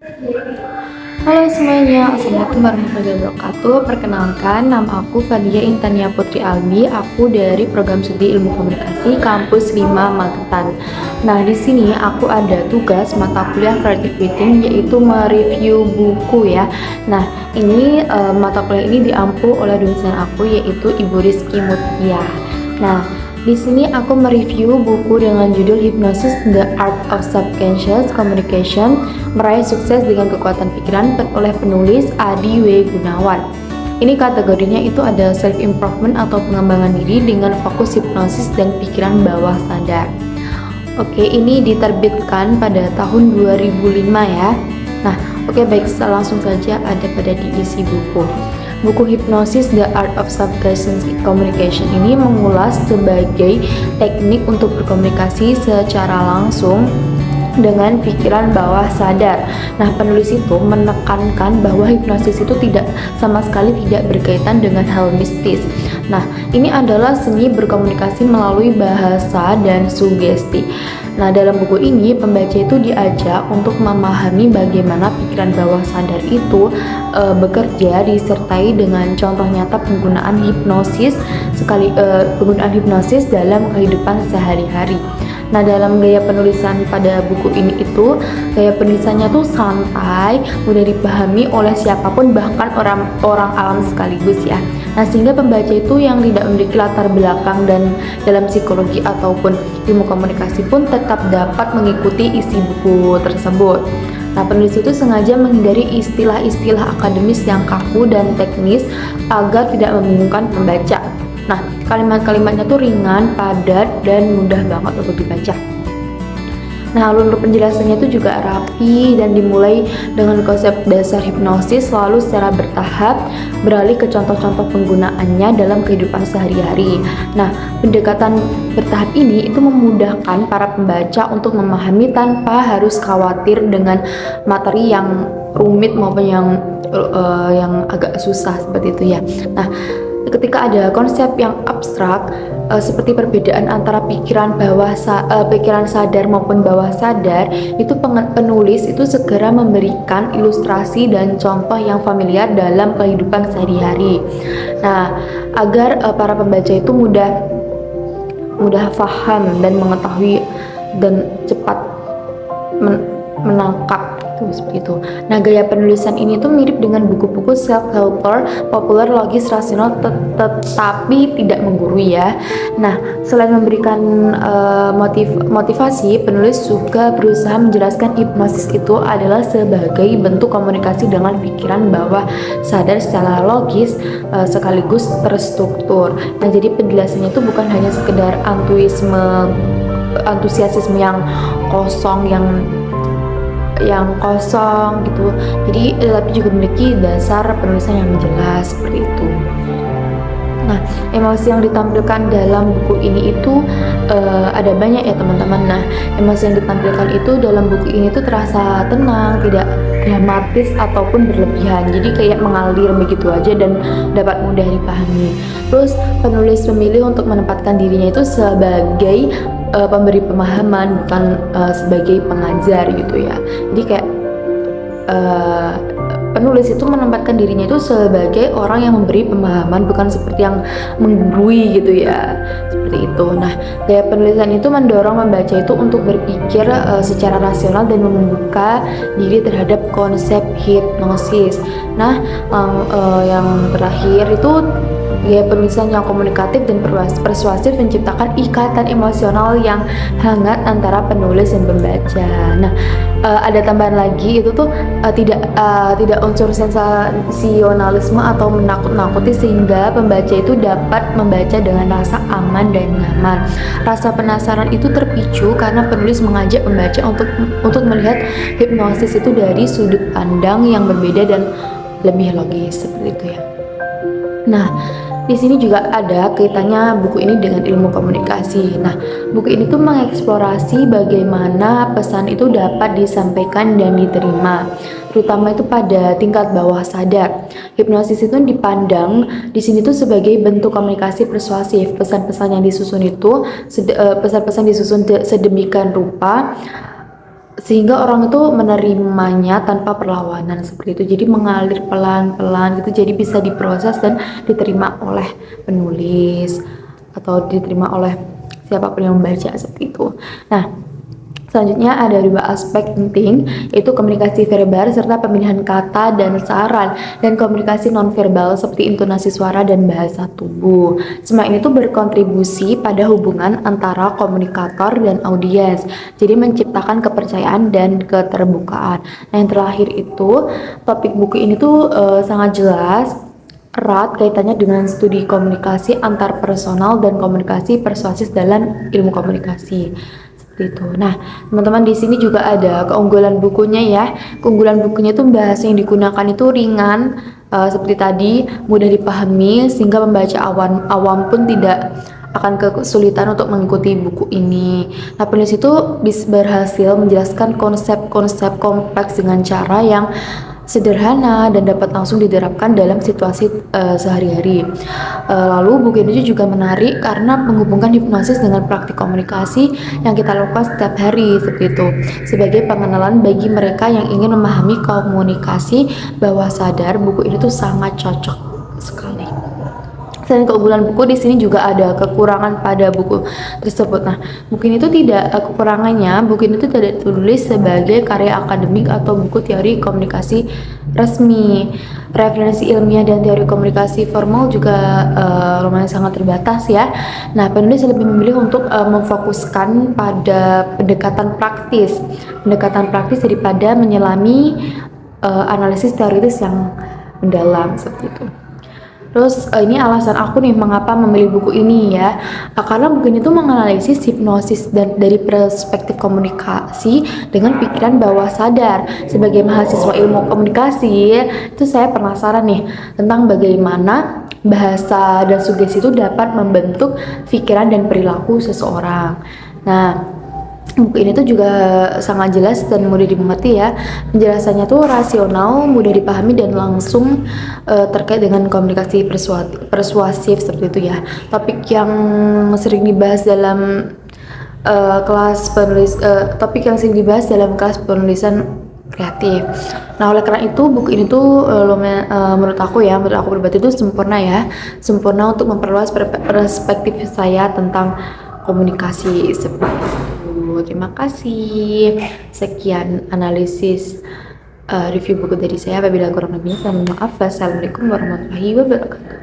Halo semuanya, Assalamualaikum warahmatullahi wabarakatuh. Perkenalkan, nama aku Fadia Intania Putri Albi. Aku dari Program Studi Ilmu Komunikasi Kampus 5 Magetan. Nah, di sini aku ada tugas mata kuliah Creative Writing, yaitu mereview buku ya. Nah, ini mata kuliah ini diampu oleh dosen aku, yaitu Ibu Rizky Mutia. Nah, di sini aku mereview buku dengan judul Hypnosis: The Art of Subconscious Communication, Meraih Sukses dengan Kekuatan Pikiran oleh penulis Adi W. Gunawan. Ini kategorinya itu ada self improvement atau pengembangan diri dengan fokus hipnosis dan pikiran bawah sadar. Oke, ini diterbitkan pada tahun 2005 ya. Nah, oke baik, langsung saja ada pada diisi buku. Buku Hipnosis: The Art of Subconscious Communication ini mengulas sebagai teknik untuk berkomunikasi secara langsung dengan pikiran bawah sadar. Nah, penulis itu menekankan bahwa hipnosis itu sama sekali tidak berkaitan dengan hal mistis. Nah, ini adalah seni berkomunikasi melalui bahasa dan sugesti. Nah, dalam buku ini pembaca itu diajak untuk memahami bagaimana pikiran bawah sadar itu bekerja, disertai dengan contoh nyata penggunaan hipnosis dalam kehidupan sehari-hari. Nah, dalam gaya penulisan pada buku ini itu, gaya penulisannya tuh santai, mudah dipahami oleh siapapun, bahkan orang awam sekaligus ya. Nah, sehingga pembaca itu yang tidak memiliki latar belakang dan dalam psikologi ataupun ilmu komunikasi pun tetap dapat mengikuti isi buku tersebut. Nah, penulis itu sengaja menghindari istilah-istilah akademis yang kaku dan teknis agar tidak membingungkan pembaca. Nah, kalimat-kalimatnya tuh ringan, padat, dan mudah banget untuk dibaca. Nah, alur penjelasannya itu juga rapi dan dimulai dengan konsep dasar hipnosis, lalu secara bertahap beralih ke contoh-contoh penggunaannya dalam kehidupan sehari-hari. Nah, pendekatan bertahap ini itu memudahkan para pembaca untuk memahami tanpa harus khawatir dengan materi yang rumit maupun yang agak susah seperti itu ya. Nah, ketika ada konsep yang abstrak seperti perbedaan antara pikiran sadar maupun bawah sadar, itu penulis itu segera memberikan ilustrasi dan contoh yang familiar dalam kehidupan sehari-hari. Nah, agar para pembaca itu mudah paham dan mengetahui dan cepat menangkap seperti itu. Nah, gaya penulisan ini tuh mirip dengan buku-buku self-helper, populer, logis, rasional, tetapi tidak menggurui ya. Nah, selain memberikan motivasi, penulis juga berusaha menjelaskan hipnosis itu adalah sebagai bentuk komunikasi dengan pikiran bawah sadar secara logis sekaligus terstruktur. Nah, jadi penjelasannya itu bukan hanya sekedar antusiasme yang kosong gitu. Jadi tapi juga memiliki dasar penulisan yang jelas seperti itu. Nah, emosi yang ditampilkan dalam buku ini itu ada banyak ya teman-teman. Nah, emosi yang ditampilkan itu dalam buku ini tuh terasa tenang, tidak dramatis ataupun berlebihan. Jadi kayak mengalir begitu aja dan dapat mudah dipahami. Terus penulis memilih untuk menempatkan dirinya itu sebagai pemberi pemahaman, bukan sebagai pengajar gitu ya. Jadi kayak penulis itu menempatkan dirinya itu sebagai orang yang memberi pemahaman, bukan seperti yang menggurui gitu ya, seperti itu. Nah, gaya penulisan itu mendorong membaca itu untuk berpikir secara rasional dan membuka diri terhadap konsep hipnosis. Nah, yang terakhir itu gaya penulisan yang komunikatif dan persuasif menciptakan ikatan emosional yang hangat antara penulis dan pembaca. Nah, ada tambahan lagi, itu tuh tidak unsur sensasionalisme atau menakut-nakuti, sehingga pembaca itu dapat membaca dengan rasa aman dan nyaman. Rasa penasaran itu terpicu karena penulis mengajak pembaca untuk melihat hipnosis itu dari sudut pandang yang berbeda dan lebih logis seperti itu ya. Nah, di sini juga ada kaitannya buku ini dengan ilmu komunikasi. Nah, buku ini tuh mengeksplorasi bagaimana pesan itu dapat disampaikan dan diterima, terutama itu pada tingkat bawah sadar. Hipnosis itu dipandang di sini tuh sebagai bentuk komunikasi persuasif. Pesan-pesan yang disusun itu sedemikian rupa sehingga orang itu menerimanya tanpa perlawanan seperti itu. Jadi mengalir pelan-pelan gitu, jadi bisa diproses dan diterima oleh penulis atau diterima oleh siapapun yang membaca seperti itu. Nah, selanjutnya ada 2 aspek penting, yaitu komunikasi verbal serta pemilihan kata dan saran, dan komunikasi nonverbal seperti intonasi suara dan bahasa tubuh. Semua ini tuh berkontribusi pada hubungan antara komunikator dan audiens, jadi menciptakan kepercayaan dan keterbukaan. Nah, yang terakhir itu, topik buku ini tuh sangat jelas erat kaitannya dengan studi komunikasi antar personal dan komunikasi persuasif dalam ilmu komunikasi itu. Nah, teman-teman di sini juga ada keunggulan bukunya ya. Keunggulan bukunya itu bahasa yang digunakan itu ringan, seperti tadi, mudah dipahami sehingga pembaca awam pun tidak akan kesulitan untuk mengikuti buku ini. Nah, penulis itu berhasil menjelaskan konsep-konsep kompleks dengan cara yang sederhana dan dapat langsung diterapkan dalam situasi sehari-hari. Lalu buku ini juga menarik karena menghubungkan hipnosis dengan praktik komunikasi yang kita lakukan setiap hari seperti itu. Sebagai pengenalan bagi mereka yang ingin memahami komunikasi bawah sadar, buku ini tuh sangat cocok sekali. Selain keunggulan buku, di sini juga ada kekurangan pada buku tersebut. Nah, mungkin itu tidak kekurangannya, buku ini itu tidak ditulis sebagai karya akademik atau buku teori komunikasi resmi. Referensi ilmiah dan teori komunikasi formal juga lumayan sangat terbatas ya. Nah, penulis lebih memilih untuk memfokuskan pada pendekatan praktis daripada menyelami analisis teoritis yang mendalam seperti itu. Terus ini alasan aku nih mengapa memilih buku ini ya, karena buku ini tuh menganalisis hipnosis dan dari perspektif komunikasi dengan pikiran bawah sadar. Sebagai mahasiswa ilmu komunikasi, itu saya penasaran nih tentang bagaimana bahasa dan sugesti itu dapat membentuk pikiran dan perilaku seseorang. Nah, buku ini tuh juga sangat jelas dan mudah dimengerti ya. Penjelasannya tuh rasional, mudah dipahami dan langsung terkait dengan komunikasi persuasif seperti itu ya. Topik yang sering dibahas dalam kelas penulisan kreatif. Nah, oleh karena itu buku ini tuh menurut aku pribadi itu sempurna ya. Sempurna untuk memperluas perspektif saya tentang komunikasi seperti itu. Terima kasih. Sekian analisis review buku dari saya. Apabila kurang lebihnya, saya mohon maaf. Wassalamualaikum warahmatullahi wabarakatuh.